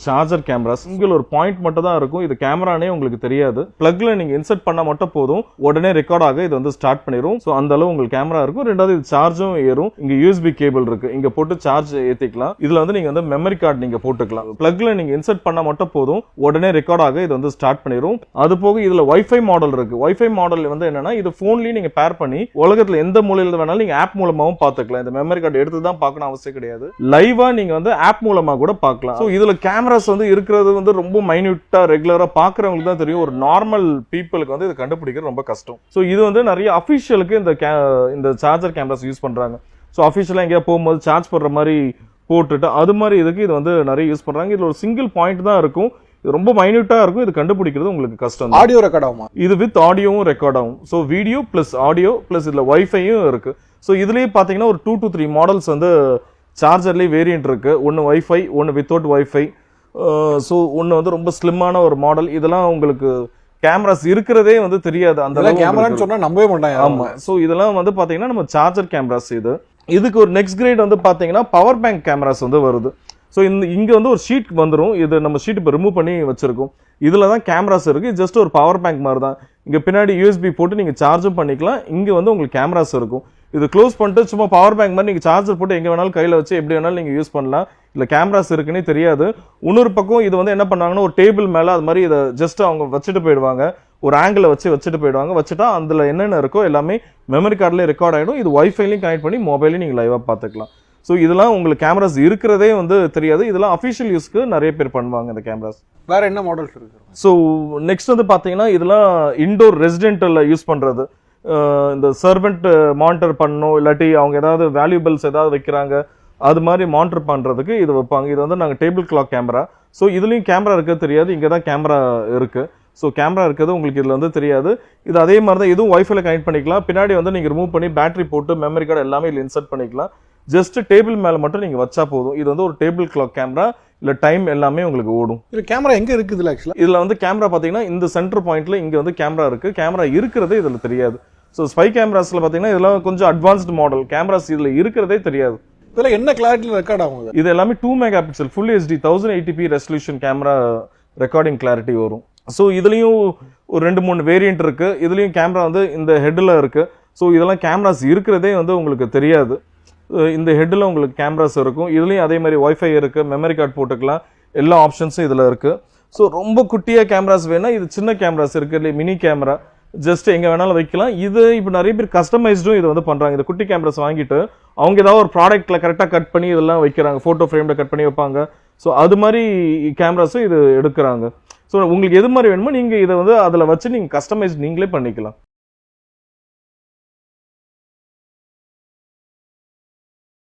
Charger camera single ஒரு point மட்டும் தான் இருக்கும். இது கேமரானே உங்களுக்கு தெரியாது. பிளக்ல நீங்க இன்சர்ட் பண்ணா மட்டும் போதும், உடனே ரெக்கார்ட் ஆக இது வந்து ஸ்டார்ட் பண்ணிரும். சோ அந்த அளவு உங்களுக்கு கேமரா இருக்கும். ரெண்டாவது இது சார்ஜும் ஏறும். இங்க யூஎஸ்பி கேபிள் இருக்கு, இங்க போட்டு சார்ஜ் ஏத்திக்கலாம். இதுல வந்து நீங்க வந்து மெமரி கார்டு நீங்க போட்டுக்கலாம். பிளக்ல நீங்க இன்சர்ட் பண்ணா மட்டும் போதும், உடனே ரெக்கார்ட் ஆக இது வந்து ஸ்டார்ட் பண்ணிரும். அது போக இதுல வைஃபை மாடல் இருக்கு. வைஃபை மாடல் வந்து என்னன்னா, இது போன்லயே நீங்க பேர் பண்ணி உலகத்துல எந்த மூலையில வேணாலும் நீங்க ஆப் மூலமாவும் பாத்துக்கலாம். இந்த மெமரி கார்டு எடுத்து தான் பார்க்கணும் அவசியம் கிடையாது. லைவா நீங்க வந்து ஆப் மூலமா கூட பார்க்கலாம். சோ இதுல கேமராஸ் வந்து இருக்கிறது வந்து ரொம்ப மைன்யூட்டா ரெகுலரா பாக்குறவங்களுக்கு தான் தெரியும். ஒரு நார்மல் பீப்புளுக்கு வந்து இது கண்டுபிடிக்கிறது ரொம்ப கஷ்டம். சோ இது வந்து நிறைய அபிஷியலுக்கு இந்த சார்ஜர் கேமராஸ் யூஸ் பண்றாங்க. சோ அபிஷியலா எங்கேயா போகும்போது சார்ஜ் பண்ற மாதிரி போட்டுட்டு அது மாதிரி இதுக்கு இது வந்து நிறைய யூஸ் பண்றாங்க. இதுல ஒரு சிங்கிள் பாயிண்ட் தான் இருக்கும். இது ரொம்ப மைன்யூட்டா இருக்கும். இது கண்டுபிடிக்கிறது உங்களுக்கு கஷ்டம். ஆடியோ ரெக்கார்ட் ஆகுமா? இது வித் ஆடியோவும் ரெக்கார்ட் ஆகும். So video plus audio plus இதுல வைஃபையும் இருக்கு. ஸோ இதுலயே பாத்தீங்கன்னா ஒரு 2 to 3 மாடல்ஸ் வந்து சார்ஜர்லேயே வேரியன்ட் இருக்கு. ஒன்னு வைஃபை, ஒன்னு வித்தவுட் வைஃபை. ஸோ ஒன்னு வந்து ரொம்ப ஸ்லிம்மான ஒரு மாடல். இதெல்லாம் உங்களுக்கு கேமராஸ் இருக்கிறதே வந்து தெரியாது. அந்த கேமரான்னு சொன்னா நம்பவே மாட்டாங்க. ஆமா. ஸோ இதெல்லாம் வந்து பாத்தீங்கன்னா நம்ம சார்ஜர் கேமராஸ். இதுக்கு ஒரு நெக்ஸ்ட் கிரேட் வந்து பாத்தீங்கன்னா பவர் பேங்க் கேமராஸ் வந்து வருது. ஸோ இங்க வந்து ஒரு ஷீட் வந்துடும். இது நம்ம ஷீட் இப்போ ரிமூவ் பண்ணி வச்சிருக்கோம். இதுல தான் கேமராஸ் இருக்கு. ஜஸ்ட் ஒரு பவர் பேங்க் மாதிரி தான். இங்க பின்னாடி யூஎஸ்பி போட்டு நீங்க சார்ஜும் பண்ணிக்கலாம். இங்க வந்து உங்களுக்கு கேமராஸ் இருக்கும். இது க்ளோஸ் பண்ணிட்டு சும்மா பவர் பேங்க் மாதிரி நீங்க சார்ஜர் போட்டு எங்க வேணாலும் கையில வச்சு எப்படி வேணாலும் நீங்க யூஸ் பண்ணலாம். இல்ல கேமராஸ் இருக்குன்னே தெரியாது. இன்னொரு பக்கம் இது வந்து என்ன பண்ணாங்கன்னா, ஒரு டேபிள் மேல அது மாதிரி இதை ஜஸ்ட் அவங்க வச்சுட்டு போயிடுவாங்க. ஒரு ஆங்கிள் வச்சுட்டு போயிடுவாங்க. வச்சுட்டா அதுல என்னென்ன இருக்கோ எல்லாமே மெமரி கார்டுல ரெக்கார்ட் ஆயிடும். இது வைஃபைலையும் கனெக்ட் பண்ணி மொபைலையும் நீங்க லைவா பாத்துக்கலாம். ஸோ இதெல்லாம் உங்களுக்கு கேமராஸ் இருக்கிறதே வந்து தெரியாது. இதெல்லாம் அஃபிஷியல் யூஸ்க்கு நிறைய பேர் பண்ணுவாங்க இந்த கேமராஸ். வேற என்ன மாடல்ஸ் இருக்கு? ஸோ நெக்ஸ்ட் வந்து பாத்தீங்கன்னா, இதெல்லாம் இண்டோர் ரெசிடென்டல்ல யூஸ் பண்றது. இந்த சர்வெண்ட் மானிட்டர் பண்ணணும், இல்லாட்டி அவங்க ஏதாவது வேல்யூபிள்ஸ் ஏதாவது வைக்கிறாங்க, அது மாதிரி மானிட்டர் பண்றதுக்கு இது வைப்பாங்க. இது வந்து நாங்கள் டேபிள் கிளாக் கேமரா. ஸோ இதுலயும் கேமரா இருக்கிறது தெரியாது. இங்கே தான் கேமரா இருக்கு. ஸோ கேமரா இருக்கிறது உங்களுக்கு இதுல வந்து தெரியாது. இது அதே மாதிரி தான். இதுவும் வைஃபைல கனெக்ட் பண்ணிக்கலாம். பின்னாடி வந்து நீங்க ரிமூவ் பண்ணி பேட்டரி போட்டு மெமரி கார்டு எல்லாமே இதில் இன்சர்ட் பண்ணிக்கலாம். ஜஸ்ட் டேபிள் மேல மட்டும் நீங்க வச்சா போதும். இது வந்து ஒரு டேபிள் கிளாக் கேமரா. இல்ல டைம் எல்லாமே உங்களுக்கு ஓடும். இது கேமரா எங்க இருக்குது ஆக்சுவலா? இதுல வந்து கேமரா பாத்தீங்கன்னா இந்த சென்டர் பாயிண்ட்ல இங்க வந்து கேமரா இருக்கு. கேமரா இருக்கிறதே இதுல தெரியாது. ஸோ ஸ்பை கேமராஸ்ல பாத்தீங்கன்னா இதெல்லாம் கொஞ்சம் அட்வான்ஸ்டு மாடல். கேமராஸ் இதுல இருக்கிறதே தெரியாது. இதுல என்ன கிளாரிட்டில ரெக்கார்ட் ஆகும்? இது எல்லாமே 2 mega pixel full HD 1080p resolution camera recording clarity வரும். ஸோ இதுலயும் ஒரு 2-3 வேரியன்ட் இருக்கு. இதுலயும் கேமரா வந்து இந்த ஹெட்ல இருக்கு. ஸோ இதெல்லாம் கேமராஸ் இருக்கிறதே வந்து உங்களுக்கு தெரியாது. இந்த ஹெட்ல உங்களுக்கு கேமராஸ் இருக்கும். இதுலயும் அதே மாதிரி வைஃபை இருக்கு, மெமரி கார்டு போட்டுக்கலாம். எல்லா ஆப்ஷன்ஸும் இதுல இருக்கு. ஸோ ரொம்ப குட்டியா கேமராஸ் வேணா இது சின்ன கேமராஸ் இருக்கு இல்லையா, மினி கேமரா. ஜஸ்ட் எங்க வேணாலும் வைக்கலாம். இது இப்போ நிறைய பேர் கஸ்டமைஸ்டும் இது வந்து பண்றாங்க. இந்த குட்டி கேமராஸ் வாங்கிட்டு அவங்க ஏதாவது ஒரு ப்ராடக்ட்ல கரெக்டா கட் பண்ணி இதெல்லாம் வைக்கிறாங்க. போட்டோ ஃப்ரேம்ல கட் பண்ணி வைப்பாங்க. ஸோ அது மாதிரி கேமராஸும் இது எடுக்கிறாங்க. ஸோ உங்களுக்கு எது மாதிரி வேணுமோ நீங்க இதை வந்து அதில் வச்சு நீங்க கஸ்டமைஸ் நீங்களே பண்ணிக்கலாம்.